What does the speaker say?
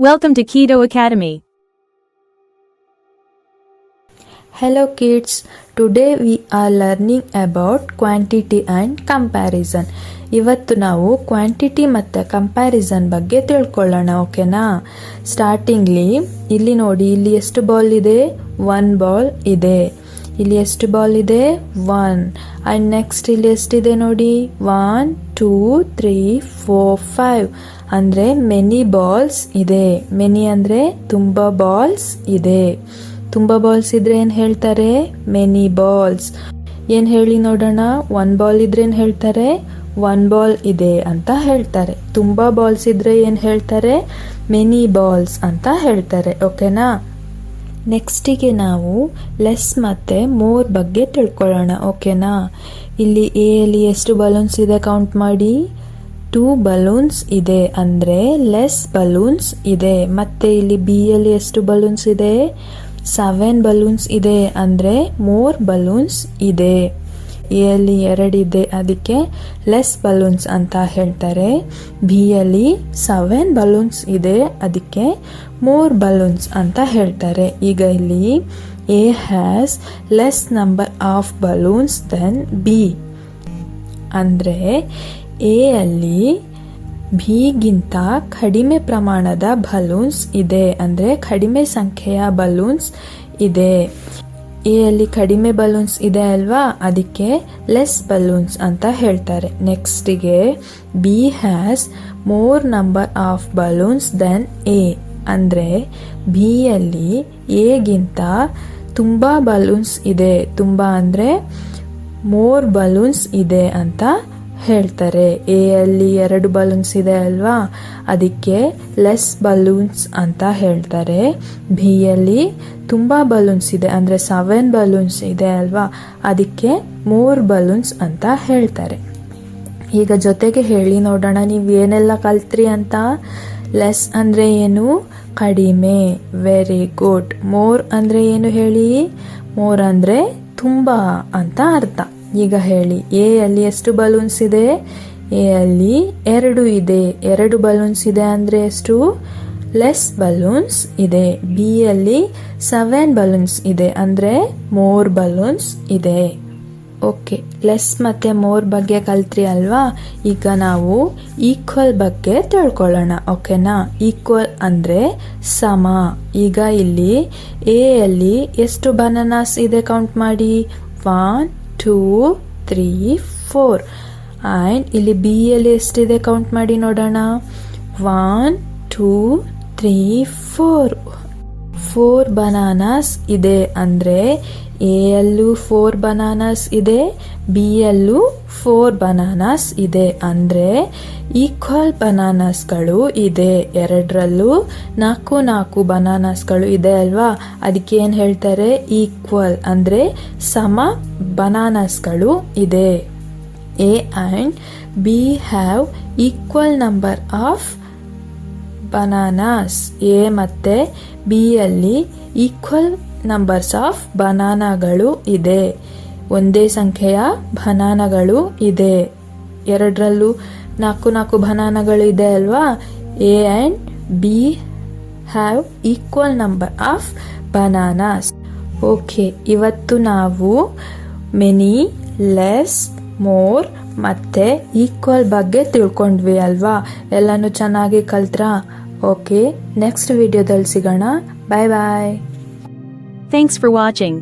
Welcome to Keto Academy. Hello kids, today we are learning about quantity and comparison. ಇವತ್ತು ನಾವು quantity ಮತ್ತು comparison ಬಗ್ಗೆ ತಿಳ್ಕೊಳ್ಳೋಣ, ಓಕೆನಾ? ಸ್ಟಾರ್ಟಿಂಗ್ಲಿ ಇಲ್ಲಿ ನೋಡಿ, ಇಲ್ಲಿ ಎಷ್ಟು ಬಾಲ್ ಇದೆ? 1 ಬಾಲ್ ಇದೆ. ಇಲ್ಲಿ ಎಷ್ಟು ಬಾಲ್ ಇದೆ? 1. ಆ್ಯಂಡ್ ನೆಕ್ಸ್ಟ್ ಇಲ್ಲಿ ಎಷ್ಟಿದೆ ನೋಡಿ? 1 2 3 4 5 ಅಂದರೆ ಮೆನಿ ಬಾಲ್ಸ್ ಇದೆ. ಮೆನಿ ಅಂದರೆ ತುಂಬ ಬಾಲ್ಸ್ ಇದೆ. ತುಂಬ ಬಾಲ್ಸ್ ಇದ್ರೆ ಏನು ಹೇಳ್ತಾರೆ? Many balls. ಏನು ಹೇಳಿ ನೋಡೋಣ? 1 ಬಾಲ್ ಇದ್ರೆ ಏನು ಹೇಳ್ತಾರೆ? 1 ಬಾಲ್ ಇದೆ ಅಂತ ಹೇಳ್ತಾರೆ. ತುಂಬ ಬಾಲ್ಸ್ ಇದ್ರೆ ಏನು ಹೇಳ್ತಾರೆ? ಮೆನಿ ಬಾಲ್ಸ್ ಅಂತ ಹೇಳ್ತಾರೆ, ಓಕೆನಾ? ನೆಕ್ಸ್ಟಿಗೆ ನಾವು ಲೆಸ್ ಮತ್ತು ಮೋರ್ ಬಗ್ಗೆ ತಿಳ್ಕೊಳ್ಳೋಣ, ಓಕೆನಾ? ಇಲ್ಲಿ ಎ ಅಲ್ಲಿ ಎಷ್ಟು ಬಲೂನ್ಸ್ ಇದೆ ಕೌಂಟ್ ಮಾಡಿ. 2 ಬಲೂನ್ಸ್ ಇದೆ, ಅಂದರೆ ಲೆಸ್ ಬಲೂನ್ಸ್ ಇದೆ. ಮತ್ತು ಇಲ್ಲಿ ಬಿ ಅಲ್ಲಿ ಎಷ್ಟು ಬಲೂನ್ಸ್ ಇದೆ? 7 ಬಲೂನ್ಸ್ ಇದೆ, ಅಂದರೆ ಮೋರ್ ಬಲೂನ್ಸ್ ಇದೆ. ಎ ಅಲ್ಲಿ 2 ಇದೆ, ಅದಕ್ಕೆ ಲೆಸ್ ಬಲೂನ್ಸ್ ಅಂತ ಹೇಳ್ತಾರೆ. ಬಿ ಅಲ್ಲಿ 7 ಬಲೂನ್ಸ್ ಇದೆ, ಅದಕ್ಕೆ ಮೋರ್ ಬಲೂನ್ಸ್ ಅಂತ ಹೇಳ್ತಾರೆ. ಈಗ ಇಲ್ಲಿ A has less number of balloons than B, ಅಂದರೆ ಎ ಅಲ್ಲಿ ಬಿಗಿಂತ ಕಡಿಮೆ ಪ್ರಮಾಣದ ಬಲೂನ್ಸ್ ಇದೆ, ಅಂದರೆ ಕಡಿಮೆ ಸಂಖ್ಯೆಯ ಬಲೂನ್ಸ್ ಇದೆ. ಎ ಅಲ್ಲಿ ಕಡಿಮೆ ಬಲೂನ್ಸ್ ಇದೆ ಅಲ್ವಾ, ಅದಕ್ಕೆ ಲೆಸ್ ಬಲೂನ್ಸ್ ಅಂತ ಹೇಳ್ತಾರೆ. ನೆಕ್ಸ್ಟಿಗೆ B has more number of balloons then A, ಅಂದರೆ ಬಿ ಅಲ್ಲಿ ಎಗಿಂತ ತುಂಬ ಬಲೂನ್ಸ್ ಇದೆ. ತುಂಬ ಅಂದರೆ ಮೋರ್ ಬಲೂನ್ಸ್ ಇದೆ ಅಂತ ಹೇಳ್ತಾರೆ. ಎ ಅಲ್ಲಿ 2 ಬಲೂನ್ಸ್ ಇದೆ ಅಲ್ವಾ, ಅದಕ್ಕೆ ಲೆಸ್ ಬಲೂನ್ಸ್ ಅಂತ ಹೇಳ್ತಾರೆ. ಬಿ ಅಲ್ಲಿ ತುಂಬ ಬಲೂನ್ಸ್ ಇದೆ, ಅಂದರೆ 7 ಬಲೂನ್ಸ್ ಇದೆ ಅಲ್ವಾ, ಅದಕ್ಕೆ ಮೋರ್ ಬಲೂನ್ಸ್ ಅಂತ ಹೇಳ್ತಾರೆ. ಈಗ ಜೊತೆಗೆ ಹೇಳಿ ನೋಡೋಣ, ನೀವು ಏನೆಲ್ಲ ಕಲ್ತ್ರಿ ಅಂತ. ಲೆಸ್ ಅಂದರೆ ಏನು? ಕಡಿಮೆ. Very good. ಮೋರ್ ಅಂದರೆ ಏನು ಹೇಳಿ? ಮೋರ್ ಅಂದರೆ ತುಂಬ ಅಂತ ಅರ್ಥ. ಈಗ ಹೇಳಿ, ಎ ಅಲ್ಲಿ ಎಷ್ಟು ಬಲೂನ್ಸ್ ಇದೆ? ಎ ಅಲ್ಲಿ 2 ಇದೆ. 2 ಬಲೂನ್ಸ್ ಇದೆ ಅಂದರೆ ಎಷ್ಟು? ಲೆಸ್ ಬಲೂನ್ಸ್ ಇದೆ. ಬಿ ಅಲ್ಲಿ 7 ಬಲೂನ್ಸ್ ಇದೆ, ಅಂದರೆ ಮೋರ್ ಬಲೂನ್ಸ್ ಇದೆ. ಓಕೆ, ಲೆಸ್ ಮತ್ತು ಮೋರ್ ಬಗ್ಗೆ ಕಲ್ತ್ರಿ ಅಲ್ವಾ? ಈಗ ನಾವು ಈಕ್ವಲ್ ಬಗ್ಗೆ ತಿಳ್ಕೊಳ್ಳೋಣ, ಓಕೆನಾ? ಈಕ್ವಲ್ ಅಂದರೆ ಸಮ. ಈಗ ಇಲ್ಲಿ ಎ ಅಲ್ಲಿ ಎಷ್ಟು ಬನಾನಾಸ್ ಇದೆ ಕೌಂಟ್ ಮಾಡಿ. 1 2 3 4. ಆ್ಯಂಡ್ ಇಲ್ಲಿ ಬಿ ಅಲ್ಲಿ ಎಷ್ಟಿದೆ ಕೌಂಟ್ ಮಾಡಿ ನೋಡೋಣ. 1 2 3 4. 4 ಬನಾನಾಸ್ ಇದೆ, ಅಂದರೆ ಎ ಅಲ್ಲೂ 4 ಬನಾನಾಸ್ ಇದೆ, ಬಿ ಅಲ್ಲೂ 4 ಬನಾನಾಸ್ ಇದೆ, ಅಂದರೆ ಈಕ್ವಲ್ ಬನಾನಾಸ್ಗಳು ಇದೆ. 2ರಲ್ಲೂ 4 ಬನಾನಾಸ್ಗಳು ಇದೆ ಅಲ್ವಾ, ಅದಕ್ಕೆ ಏನು ಹೇಳ್ತಾರೆ? ಈಕ್ವಲ್, ಅಂದರೆ ಸಮ ಬನಾನಾಸ್ಗಳು ಇದೆ. A and B have equal number of bananas. A ಮತ್ತು ಬಿ ಅಲ್ಲಿ ಈಕ್ವಲ್ ನಂಬರ್ಸ್ ಆಫ್ ಬನಾನಾಗಳು ಇದೆ. ಒಂದೇ ಸಂಖ್ಯೆಯ ಬನಾನಾಗಳು ಇದೆ. 2ರಲ್ಲೂ 4 ಬನಾನಾಗಳು ಇದೆ ಅಲ್ವಾ. A and B have equal number of bananas. Okay, ಇವತ್ತು ನಾವು ಮೆನಿ, ಲೆಸ್, ಮೋರ್ ಮತ್ತು ಈಕ್ವಲ್ ಬಗ್ಗೆ ತಿಳ್ಕೊಂಡ್ವಿ ಅಲ್ವಾ? ಎಲ್ಲನೂ ಚೆನ್ನಾಗಿ ಕಲ್ತ್ರಾ? ಓಕೆ, ನೆಕ್ಸ್ಟ್ ವಿಡಿಯೋದಲ್ಲಿ ಸಿಗೋಣ. ಬಾಯ್ ಬಾಯ್. Thanks for watching.